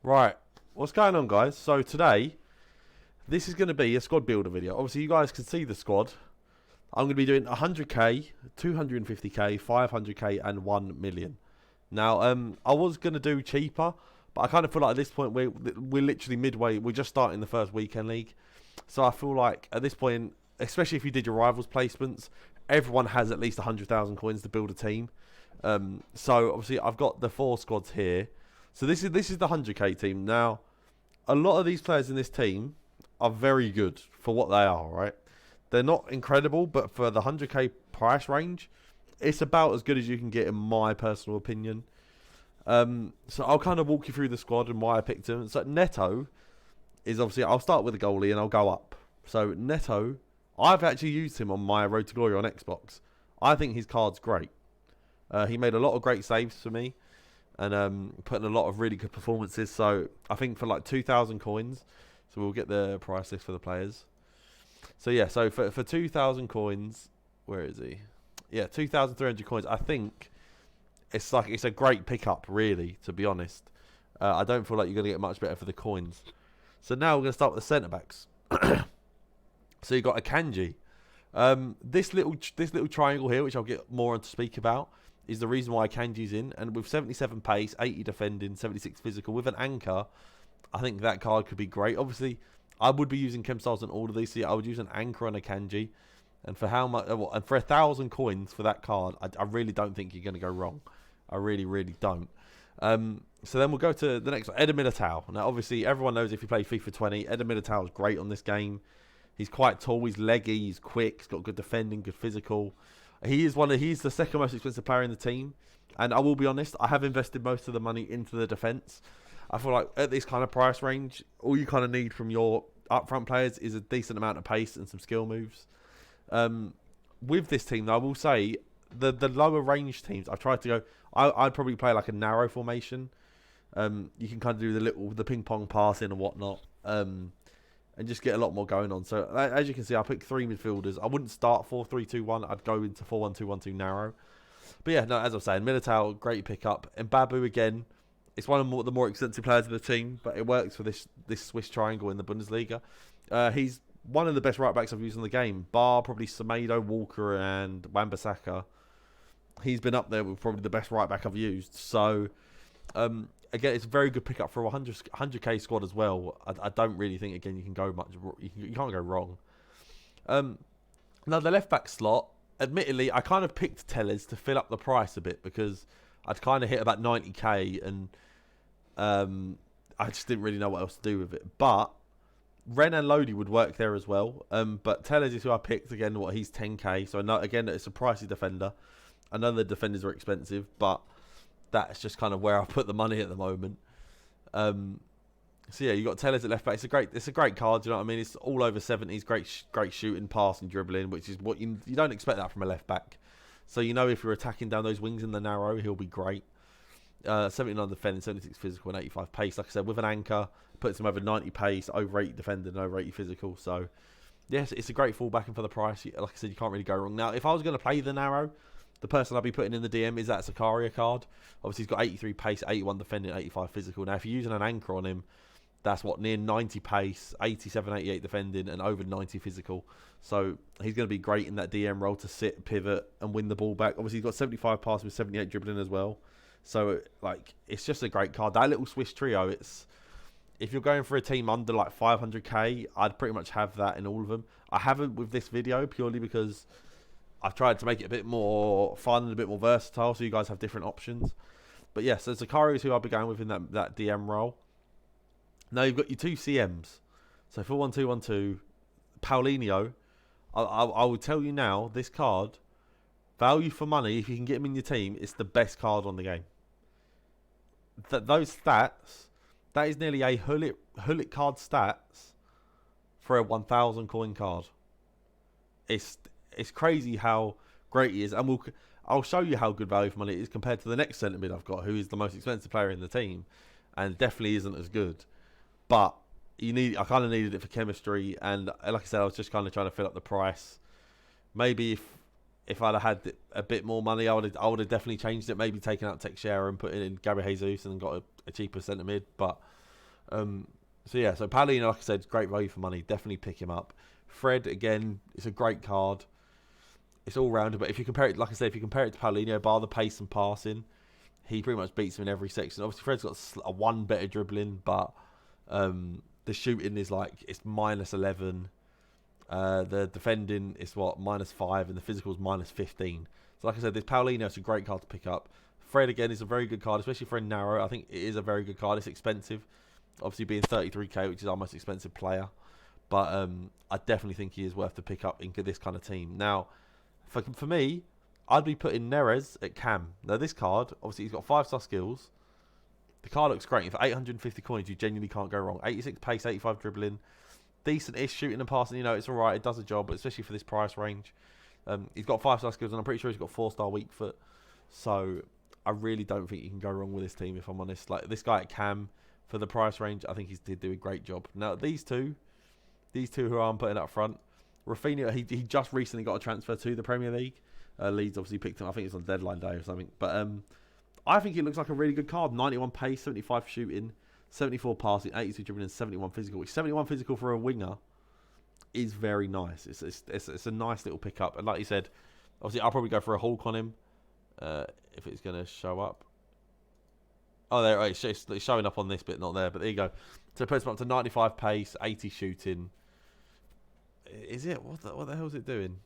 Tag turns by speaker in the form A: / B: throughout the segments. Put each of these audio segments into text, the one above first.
A: Right, what's going on, guys? So today, this is going to be a squad builder video. Obviously, you guys can see the squad. I'm going to be doing 100k, 250k, 500k, and 1 million. Now, I was going to do cheaper, but I kind of feel like at this point we're literally midway. We're just starting the first weekend league, so I feel like at this point, especially if you did your rivals placements, everyone has at least 100,000 coins to build a team. So obviously, I've got the 4 squads here. So this is the 100k team. Now, a lot of these players in this team are very good for what they are, right? They're not incredible, but for the 100k price range, it's about as good as you can get in my personal opinion. So I'll kind of walk you through the squad and why I picked him. So Neto is obviously, I'll start with the goalie and I'll go up. So Neto, I've actually used him on my Road to Glory on Xbox. I think his card's great. He made a lot of great saves for me. And putting a lot of really good performances. So I think for like 2,000 coins, so we'll get the price list for the players. So yeah, so for 2,000 coins, where is he? Yeah, 2,300 coins. I think it's a great pickup, really, to be honest. I don't feel like you're gonna get much better for the coins. So now we're gonna start with the centre backs. So you got Akanji. This little triangle here, which I'll get more on to speak about, is the reason why Kanji's in. And with 77 pace, 80 defending, 76 physical, with an anchor, I think that card could be great. Obviously, I would be using chem styles on all of these. So yeah, I would use an anchor on a Kanji. And for how much? And for 1,000 coins for that card, I really don't think you're going to go wrong. I really, really don't. So then we'll go to the next one, Eder Militao. Now, obviously, everyone knows if you play FIFA 20, Eder Militao is great on this game. He's quite tall, he's leggy, he's quick, he's got good defending, good physical. He's the second most expensive player in the team, and I will be honest, I have invested most of the money into the defense. I feel like at this kind of price range, all you kind of need from your upfront players is a decent amount of pace and some skill moves. With this team, though, I will say the lower range teams, I've tried to go. I'd probably play like a narrow formation. You can kind of do the ping pong passing and whatnot. And just get a lot more going on. So as you can see, I picked 3 midfielders. I wouldn't start 4-3-2-1. I'd go into 4-1-2-1-2 narrow. But yeah, no, as I'm saying, Militao, great pickup. And Babu again, it's one of the more expensive players of the team, but it works for this Swiss triangle in the Bundesliga. He's one of the best right backs I've used in the game, bar probably Semedo, Walker, and Wan-Bissaka. He's been up there with probably the best right back I've used. So again, it's a very good pickup for a 100k squad as well. I don't really think, again, you can go much. You can't go wrong. Now, the left-back slot, admittedly, I kind of picked Tellez to fill up the price a bit because I'd kind of hit about 90k and I just didn't really know what else to do with it. But Renan Lodi would work there as well. But Tellez is who I picked. Again, he's 10k. So, again, it's a pricey defender. I know the defenders are expensive, but that's just kind of where I put the money at the moment. So yeah, you got Tellez at left back. It's a great card. You know what I mean? It's all over 70s. Great shooting, passing, dribbling, which is what you don't expect that from a left back. So you know if you're attacking down those wings in the narrow, he'll be great. 79 defending, 76 physical, and 85 pace. Like I said, with an anchor, puts him over 90 pace, over 80 defending, and over 80 physical. So yes, it's a great fallback, and for the price, like I said, you can't really go wrong. Now, if I was going to play the narrow, the person I'll be putting in the DM is that Sakaria card. Obviously, he's got 83 pace, 81 defending, 85 physical. Now, if you're using an anchor on him, that's near 90 pace, 87, 88 defending, and over 90 physical. So he's going to be great in that DM role to sit, pivot, and win the ball back. Obviously, he's got 75 pass with 78 dribbling as well. So, it's just a great card. That little Swiss trio, if you're going for a team under like 500k, I'd pretty much have that in all of them. I haven't with this video purely because I've tried to make it a bit more fun and a bit more versatile, so you guys have different options. But yeah, so Zakaria is who I'll be going with in that DM role. Now you've got your 2 CMs. So 4-1-2-1-2, Paulinho. I will tell you now, this card, value for money, if you can get him in your team, it's the best card on the game. Those stats, that is nearly a Hullet card stats for a 1,000 coin card. It's crazy how great he is, and I'll show you how good value for money it is compared to the next centre mid I've got, who is the most expensive player in the team, and definitely isn't as good. But I kind of needed it for chemistry, and like I said, I was just kind of trying to fill up the price. Maybe if I'd have had a bit more money, I would have definitely changed it. Maybe taken out Teixeira and put in Gary Jesus and got a cheaper centre mid. But So yeah, so Paulino, like I said, great value for money. Definitely pick him up. Fred, again, it's a great card. It's all rounded, but if you compare it, like I said, if you compare it to Paulino, bar the pace and passing, he pretty much beats him in every section. Obviously, Fred's got a one better dribbling, but the shooting is like it's -11. The defending is what -5, and the physical is -15. So like I said, this Paulino is a great card to pick up. Fred again is a very good card, especially for a narrow. I think it is a very good card. It's expensive, obviously being 33k, which is our most expensive player. But I definitely think he is worth to pick up in this kind of team. Now, for me, I'd be putting Neres at cam. Now this card, obviously he's got 5-star skills. The card looks great. For 850 coins, you genuinely can't go wrong. 86 pace, 85 dribbling. Decent-ish shooting and passing. You know, it's alright. It does a job, but especially for this price range. He's got 5-star skills, and I'm pretty sure he's got 4-star weak foot. So I really don't think you can go wrong with this team, if I'm honest. Like this guy at cam, for the price range, I think he did do a great job. Now, these two who I'm putting up front, Rafinha, he just recently got a transfer to the Premier League. Leeds obviously picked him. I think it's on deadline day or something. But I think he looks like a really good card. 91 pace, 75 shooting, 74 passing, 82 dribbling, and 71 physical. Which 71 physical for a winger is very nice. It's a nice little pickup. And like you said, obviously I'll probably go for a Hulk on him if it's going to show up. Oh, there it's showing up on this bit, not there. But there you go. So it puts him up to 95 pace, 80 shooting. Is it? What the hell is it doing?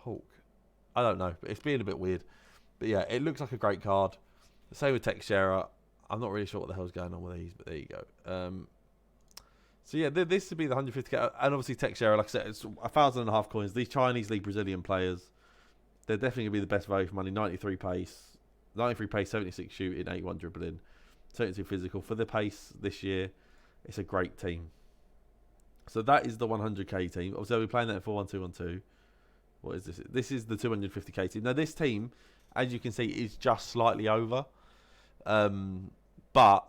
A: Hulk. I don't know. But it's being a bit weird. But yeah, it looks like a great card. The same with Texera. I'm not really sure what the hell's going on with these, but there you go. So yeah, this would be the 150k. And obviously Texera, like I said, it's 1,500 coins. These Chinese League Brazilian players, they're definitely going to be the best value for money. 93 pace, 76 shooting, 81 dribbling, 72 physical. For the pace this year, it's a great team. So that is the 100k team. Obviously, we're playing that in 4-1-2-1-2. What is this? This is the 250k team. Now, this team, as you can see, is just slightly over. But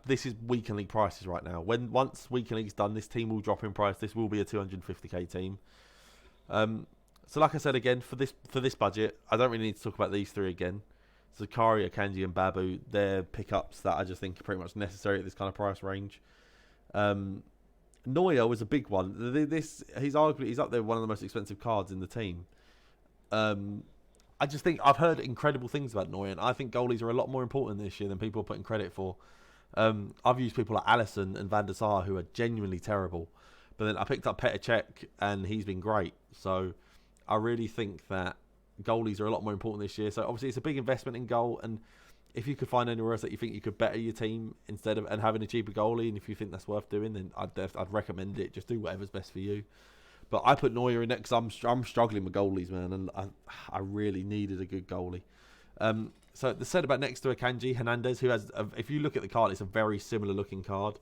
A: this is weekend league prices right now. Once weekend league's done, this team will drop in price. This will be a 250k team. So like I said again, for this budget, I don't really need to talk about these three again. Zakaria, Akanji, and Babu, they're pickups that I just think are pretty much necessary at this kind of price range. Neuer was a big one. He's up there, one of the most expensive cards in the team. I just think I've heard incredible things about Neuer, and I think goalies are a lot more important this year than people are putting credit for. I've used people like Alisson and Van der Sar who are genuinely terrible, but then I picked up Petr Cech and he's been great. So I really think that goalies are a lot more important this year. So obviously it's a big investment in goal, and if you could find anywhere else that you think you could better your team instead of having a cheaper goalie, and if you think that's worth doing, then I'd recommend it. Just do whatever's best for you. But I put Neuer in there because I'm struggling with goalies, man, and I really needed a good goalie. So the centre back next to Akanji, Hernandez, who has, if you look at the card, it's a very similar looking card.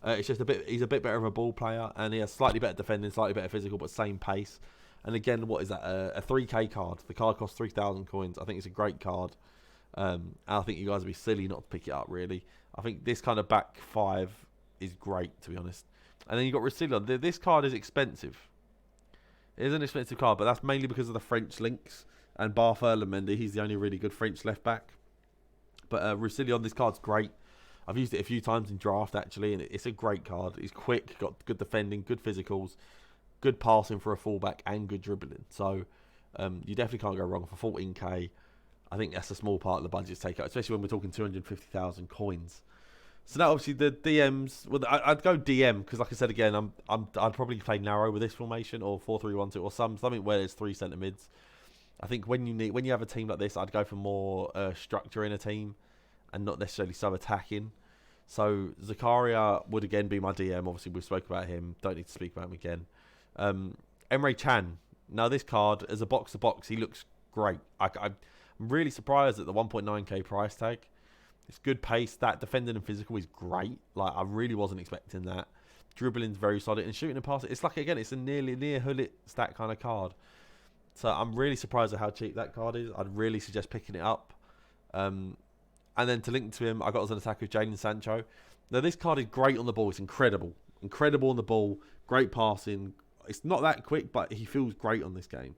A: It's just he's a bit better of a ball player, and he has slightly better defending, slightly better physical, but same pace. And again, what is that? A 3k card. The card costs 3,000 coins. I think it's a great card. And I think you guys would be silly not to pick it up, really. I think this kind of back five is great, to be honest. And then you've got Roussillon. This card is expensive. It is an expensive card, but that's mainly because of the French links. And Bartholomew Mendy, he's the only really good French left back. But Roussillon, this card's great. I've used it a few times in draft, actually, and it's a great card. He's quick, got good defending, good physicals, good passing for a fullback, and good dribbling. So you definitely can't go wrong for 14k. I think that's a small part of the budget to take out, especially when we're talking 250,000 coins. So now, obviously, the DMs. Well, I'd go DM because, like I said again, I'd probably play narrow with this formation or 4-3-1-2 or something where there's 3 centre mids. I think when you have a team like this, I'd go for more structure in a team and not necessarily so attacking. So Zakaria would again be my DM. Obviously, we've spoken about him. Don't need to speak about him again. Emre Can. Now, this card as a box to box, he looks great. I'm really surprised at the 1.9k price tag. It's good pace. That defending and physical is great. Like, I really wasn't expecting that. Dribbling's very solid, and shooting and passing, it's like, again, it's a near Hullet stat kind of card. So I'm really surprised at how cheap that card is. I'd really suggest picking it up. And then to link to him, I got as an attacker Jadon Sancho. Now, this card is great on the ball. It's incredible. Incredible on the ball. Great passing. It's not that quick, but he feels great on this game.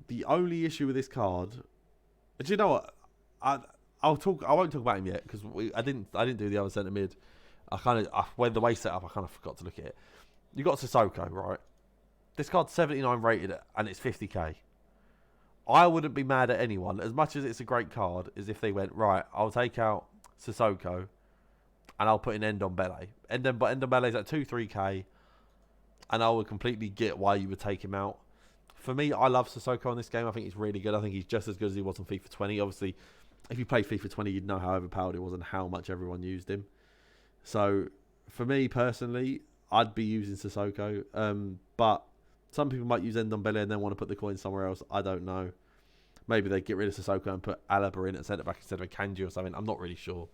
A: The only issue with this card... Do you know what? I won't talk about him yet because I didn't do the other centre mid. When the way set up, I kind of forgot to look at it. You got Sissoko, right? This card's 79 rated and it's 50k. I wouldn't be mad at anyone, as much as it's a great card, as if they went, right, I'll take out Sissoko and I'll put in Ndombele. Ndombele's at 2-3k, and I would completely get why you would take him out. For me, I love Sissoko in this game. I think he's really good. I think he's just as good as he was on FIFA 20. Obviously, if you played FIFA 20, you'd know how overpowered he was and how much everyone used him. So, for me personally, I'd be using Sissoko. But some people might use Ndombele and then want to put the coin somewhere else. I don't know. Maybe they get rid of Sissoko and put Alaba in at centre-back instead of Akanji or something. I'm not really sure.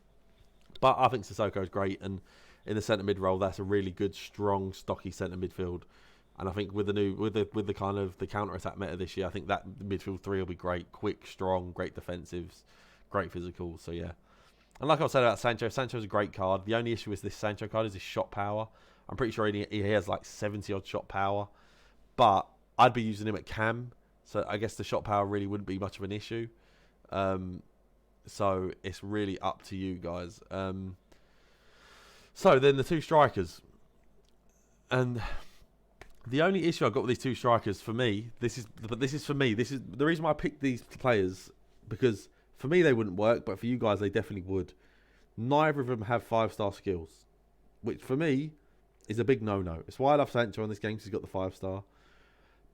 A: But I think Sissoko is great. And in the centre-mid role, that's a really good, strong, stocky centre midfield. And I think with the kind of the counter-attack meta this year, I think that midfield three will be great. Quick, strong, great defensives, great physical. So, yeah. And like I was saying about Sancho, Sancho's a great card. The only issue with this Sancho card is his shot power. I'm pretty sure he has like 70-odd shot power. But I'd be using him at cam. So I guess the shot power really wouldn't be much of an issue. So it's really up to you guys. So then the two strikers. And the only issue I've got with these two strikers for me, this is the reason why I picked these players, because for me they wouldn't work, but for you guys they definitely would. Neither of them have 5-star skills, which for me is a big no-no. It's why I love Sancho on this game, because he's got the 5-star.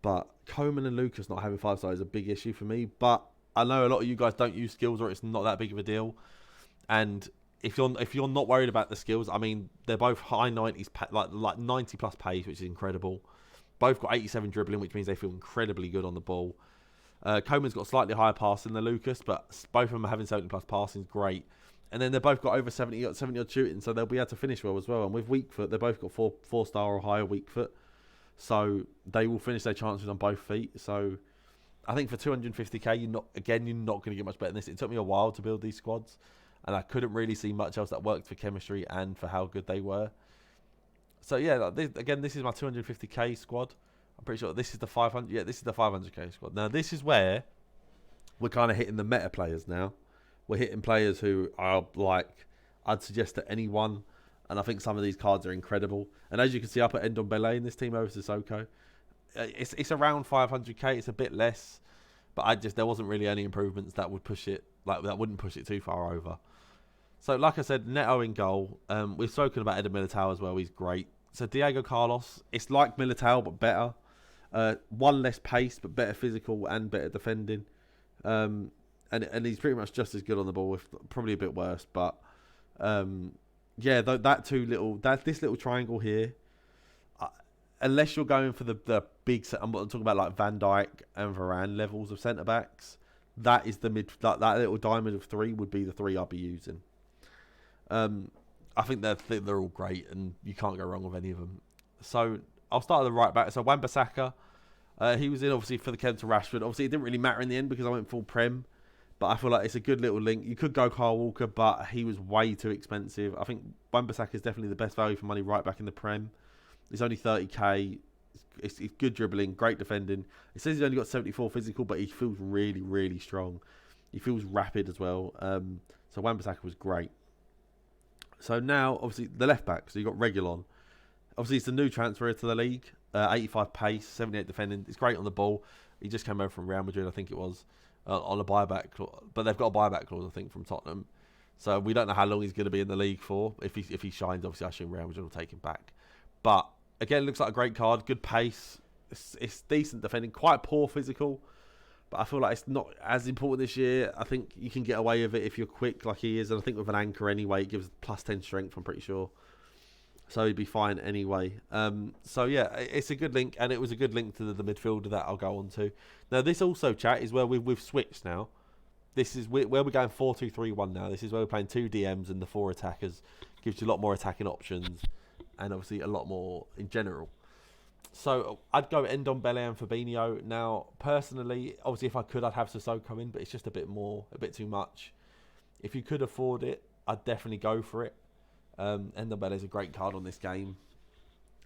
A: But Coman and Lucas not having 5-star is a big issue for me. But I know a lot of you guys don't use skills, or it's not that big of a deal. And if you're not worried about the skills, I mean, they're both high 90s, like 90 plus pace, which is incredible. Both got 87 dribbling, which means they feel incredibly good on the ball. Coman's got slightly higher passing than Lucas, but both of them are having 70 plus passing, great. And then they've both got over 70 odd shooting, so they'll be able to finish well as well. And with weak foot, they've both got 4-star or higher weak foot, so they will finish their chances on both feet. So I think for 250k, you're not going to get much better than this. It took me a while to build these squads, and I couldn't really see much else that worked for chemistry and for how good they were. So yeah, this is my 250k squad. I'm pretty sure this is the 500. Yeah, this is the 500k squad. Now this is where we're kind of hitting the meta players now. We're hitting players who are like, I'd suggest to anyone, and I think some of these cards are incredible. And as you can see, I put Ndombele in this team over Sissoko. It's around 500k. It's a bit less, but there wasn't really any improvements that would push it, that wouldn't push it too far over. So like I said, Neto in goal. We've spoken about Eder Militao as well. He's great. So Diego Carlos, it's like Militao but better. One less pace but better physical and better defending. And he's pretty much just as good on the ball, with probably a bit worse. But yeah, this little triangle here, unless you're going for the big set, I'm talking about like Van Dijk and Varane levels of centre backs. That is the mid. That little diamond of three would be the three I'd be using. I think they're all great, and you can't go wrong with any of them. So I'll start at the right back. So Wan-Bissaka, he was in obviously for the Kent to Rashford. Obviously, it didn't really matter in the end because I went full Prem. But I feel like it's a good little link. You could go Kyle Walker, but he was way too expensive. I think Wan-Bissaka is definitely the best value for money right back in the Prem. He's only 30k. It's good dribbling, great defending. It says he's only got 74 physical, but he feels really, really strong. He feels rapid as well. So Wan-Bissaka was great. So now, obviously, the left back. So you've got Reguilon. Obviously, it's a new transfer to the league. 85 pace, 78 defending. It's great on the ball. He just came over from Real Madrid, I think it was, on a buyback clause. But they've got a buyback clause, I think, from Tottenham. So we don't know how long he's going to be in the league for. If he shines, obviously, I assume Real Madrid will take him back. But again, looks like a great card. Good pace. It's decent defending. Quite poor physical. But I feel like it's not as important this year. I think you can get away with it if you're quick like he is. And I think with an anchor anyway, it gives plus 10 strength, I'm pretty sure. So he'd be fine anyway. So yeah, it's a good link. And it was a good link to the midfielder that I'll go on to. Now this also, chat, is where we've switched now. This is where we're going 4-2-3-1 now. This is where we're playing 2 DMs and the 4 attackers. Gives you a lot more attacking options. And obviously a lot more in general. So I'd go Ndombele and Fabinho. Now, personally, obviously if I could, I'd have Sissoko in, but it's just a bit too much. If you could afford it, I'd definitely go for it. Ndombele is a great card on this game.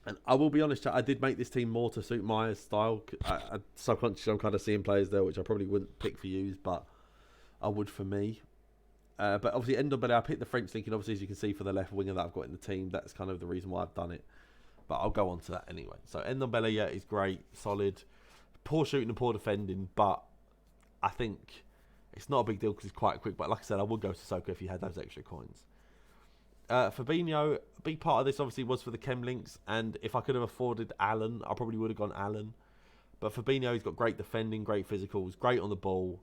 A: And I will be honest, I did make this team more to suit my style. I subconsciously I'm kind of seeing players there which I probably wouldn't pick for you, but I would for me. But obviously, Ndombele, I picked the French thinking, obviously, as you can see, for the left winger that I've got in the team. That's kind of the reason why I've done it. But I'll go on to that anyway. So Ndombele, yeah, is great, solid. Poor shooting and poor defending, but I think it's not a big deal because he's quite quick. But like I said, I would go Sissoko if he had those extra coins. Fabinho, a big part of this obviously was for the chem links, and if I could have afforded Allen, I probably would have gone Allen. But Fabinho, he's got great defending, great physicals, great on the ball.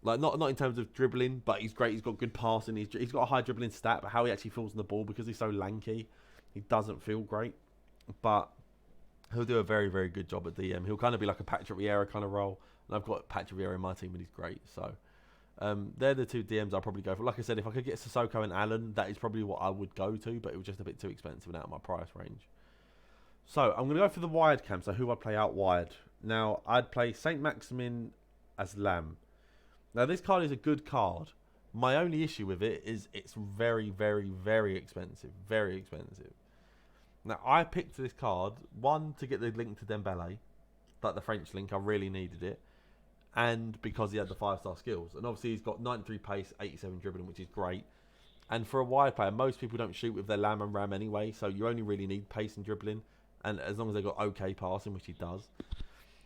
A: Like not in terms of dribbling, but he's great. He's got good passing. He's got a high dribbling stat, but how he actually feels on the ball, because he's so lanky, he doesn't feel great. But he'll do a very, very good job at DM. He'll kind of be like a Patrick Vieira kind of role. And I've got Patrick Vieira in my team, and he's great. So they're the two DMs I'll probably go for. Like I said, if I could get Sissoko and Allen, that is probably what I would go to, but it was just a bit too expensive and out of my price range. So I'm going to go for the wide cam. So who I'd play out wide. Now, I'd play Saint Maximin as Lamb. Now, this card is a good card. My only issue with it is it's very, very, very expensive. Very expensive. Now, I picked this card, one, to get the link to Dembele, like the French link, I really needed it, and because he had the 5-star skills. And obviously, he's got 93 pace, 87 dribbling, which is great. And for a wide player, most people don't shoot with their Lamb and Ram anyway, so you only really need pace and dribbling, and as long as they've got okay passing, which he does.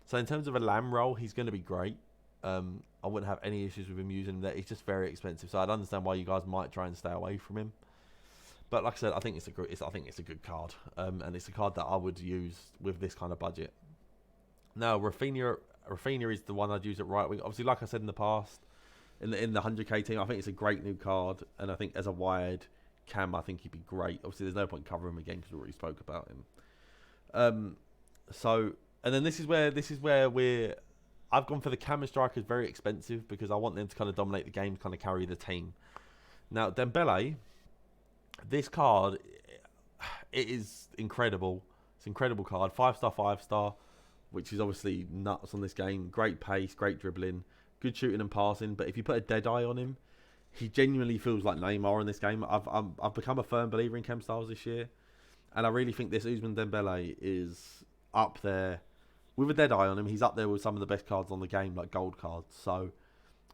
A: So in terms of a Lamb role, he's going to be great. I wouldn't have any issues with him using that. He's just very expensive, so I'd understand why you guys might try and stay away from him. But like I said, I think it's a good card, and it's a card that I would use with this kind of budget. Now, Rafinha is the one I'd use at right wing. Obviously, like I said in the past, in the 100k team, I think it's a great new card, and I think as a wide cam, I think he'd be great. Obviously, there's no point covering him again because we already spoke about him. And then this is where I've gone for the cam and strikers, very expensive, because I want them to kind of dominate the game, kind of carry the team. Now, Dembele, this card, it is incredible. It's an incredible card. 5-star, 5-star, which is obviously nuts on this game. Great pace, great dribbling, good shooting and passing. But if you put a dead eye on him, he genuinely feels like Neymar in this game. I've become a firm believer in chem styles this year, and I really think this Ousmane Dembele is up there. With a dead eye on him, he's up there with some of the best cards on the game, like gold cards. So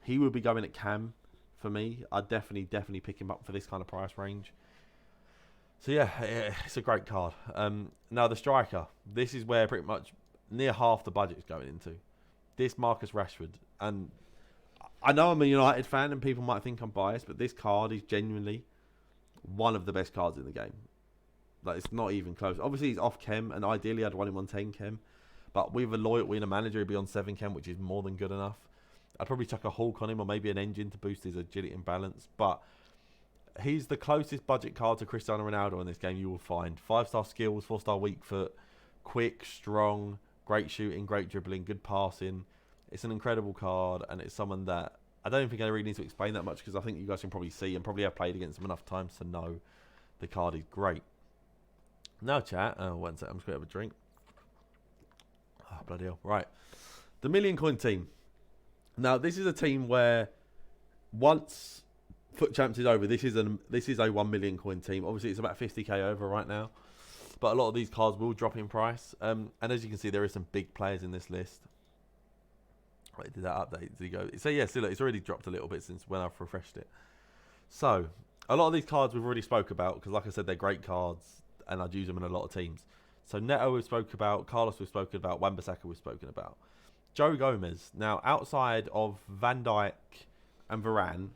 A: he would be going at cam for me. I'd definitely pick him up for this kind of price range. So yeah, it's a great card. Now the striker, this is where pretty much near half the budget is going into. This Marcus Rashford, and I know I'm a United fan and people might think I'm biased, but this card is genuinely one of the best cards in the game. Like, it's not even close. Obviously he's off chem, and ideally I'd want him on 10 chem. But with a loyalty and a manager, he'd be on 7 chem, which is more than good enough. I'd probably chuck a Hulk on him, or maybe an engine to boost his agility and balance. But he's the closest budget card to Cristiano Ronaldo in this game you will find. 5-star skills, 4-star weak foot, quick, strong, great shooting, great dribbling, good passing. It's an incredible card, and it's someone that I don't think I really need to explain that much, because I think you guys can probably see and probably have played against him enough times to know the card is great. Now, chat. One sec, I'm just going to have a drink. Oh, bloody hell. Right. The million coin team. Now, this is a team where once Foot Champs is over, this is a 1 million coin team. Obviously, it's about 50k over right now. But a lot of these cards will drop in price. And as you can see, there are some big players in this list. Right, did that update? Did he go? So, yeah, see, look, it's already dropped a little bit since when I've refreshed it. So, a lot of these cards we've already spoke about, because like I said, they're great cards, and I'd use them in a lot of teams. So Neto we've spoken about, Carlos we've spoken about, Wan-Bissaka we've spoken about. Joe Gomez. Now, outside of Van Dijk and Varane,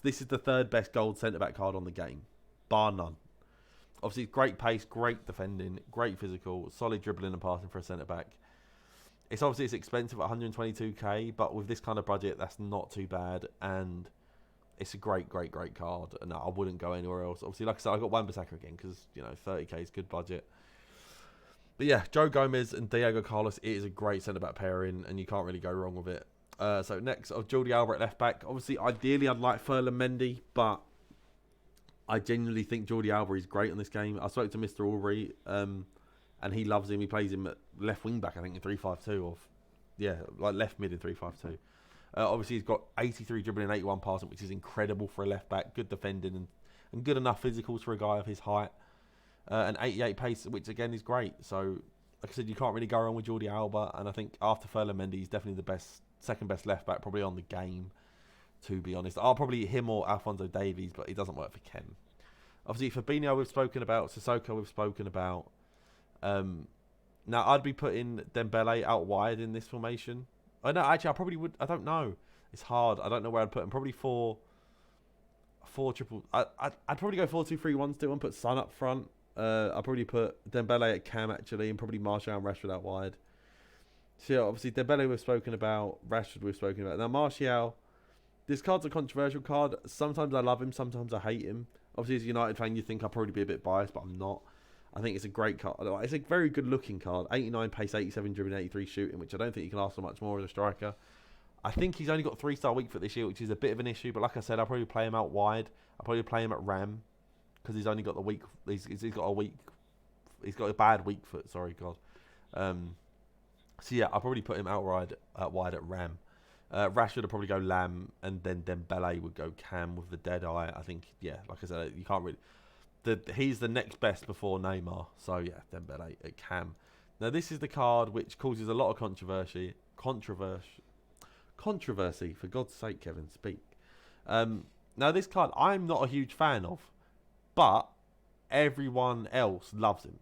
A: this is the third best gold centre-back card on the game, bar none. Obviously, great pace, great defending, great physical, solid dribbling and passing for a centre-back. It's expensive at 122k, but with this kind of budget, that's not too bad, and it's a great card, and I wouldn't go anywhere else. Obviously, like I said, I got Wan-Bissaka again, because 30k is good budget. But yeah, Joe Gomez and Diego Carlos, it is a great centre-back pairing, and you can't really go wrong with it. So next, Jordi Alba at left-back. Obviously, ideally, I'd like Ferland Mendy, but I genuinely think Jordi Alba is great on this game. I spoke to Mr. Ulrey, and he loves him. He plays him at left wing-back, I think, in 3-5-2, or like left mid in 3-5-2. Obviously, he's got 83 dribbling and 81 passing, which is incredible for a left-back. Good defending and good enough physicals for a guy of his height. And 88 pace, which again is great. So, like I said, you can't really go wrong with Jordi Alba. And I think after Ferland Mendy, he's definitely the second best left back, probably on the game, to be honest. I'll probably him or Alphonso Davies, but he doesn't work for Ken. Obviously, Fabinho we've spoken about. Sissoko we've spoken about. Now, I'd be putting Dembele out wide in this formation. Oh, no, actually, I probably would. I don't know. It's hard. I don't know where I'd put him. Probably four triple. I'd probably go 4-2-3-1 still and put Son up front. I'd probably put Dembele at cam, actually, and probably Martial and Rashford out wide. So, yeah, obviously, Dembele we've spoken about. Rashford we've spoken about. Now, Martial, this card's a controversial card. Sometimes I love him. Sometimes I hate him. Obviously, as a United fan, you think I'll probably be a bit biased, but I'm not. I think it's a great card. It's a very good looking card. 89 pace, 87 dribbling, 83 shooting, which I don't think you can ask for much more as a striker. I think he's only got 3-star weak foot this year, which is a bit of an issue. But like I said, I'll probably play him out wide. I'll probably play him at Ram because he's only got the weak. He's got a weak. He's got a bad weak foot. Sorry, God. So yeah, I'll probably put him out wide at Ram. Rashford would probably go Lamb, and then Dembele would go Cam with the dead eye. I think, yeah, like I said, you can't really. He's the next best before Neymar. So yeah, Dembele at Cam. Now this is the card which causes a lot of controversy. Controversy, for God's sake, Kevin, speak. Now this card I'm not a huge fan of, but everyone else loves him.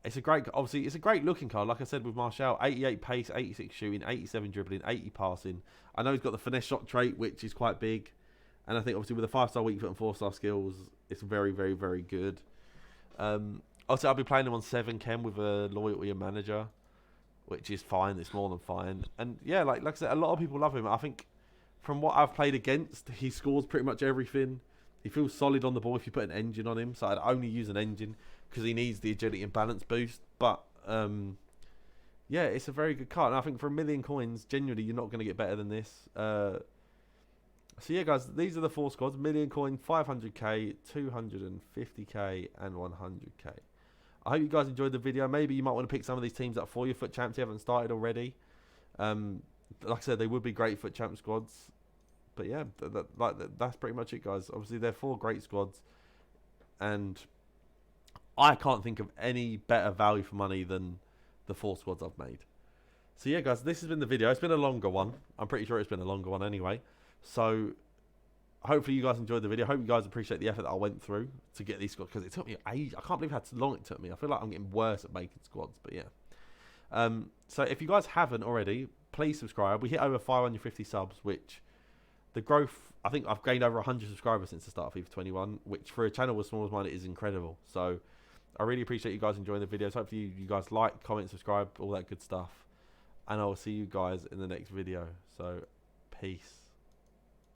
A: It's a great looking card. Like I said with Martial, 88 pace, 86 shooting, 87 dribbling, 80 passing. I know he's got the finesse shot trait, which is quite big. And I think obviously with a 5-star weak foot and 4-star skills, it's very, very, very good. Also, I'll be playing him on 7 Ken with a loyalty and manager, which is fine. It's more than fine. And yeah, like I said, a lot of people love him. I think from what I've played against, he scores pretty much everything. He feels solid on the ball if you put an engine on him. So I'd only use an engine because he needs the agility and balance boost. But yeah, it's a very good card. And I think for 1 million coins, genuinely, you're not going to get better than this. So yeah, guys, these are the 4 squads: 1 million coin, 500k, 250k, and 100k. I hope you guys enjoyed the video. Maybe you might want to pick some of these teams up for your FUT champs. You haven't started already. Like I said, they would be great FUT champ squads. But yeah, that's pretty much it, guys. Obviously, they're 4 great squads, and I can't think of any better value for money than the 4 squads I've made. So yeah, guys, this has been the video. It's been a longer one. I'm pretty sure it's been a longer one anyway. So hopefully you guys enjoyed the video. Hope you guys appreciate the effort that I went through to get these squads, because it took me ages. I can't believe how long it took me. I feel like I'm getting worse at making squads, but yeah. So if you guys haven't already, please subscribe. We hit over 550 subs, which the growth, I think I've gained over 100 subscribers since the start of FIFA 21, which for a channel as small as mine is incredible. So I really appreciate you guys enjoying the videos. Hopefully you guys like, comment, subscribe, all that good stuff. And I will see you guys in the next video. So peace.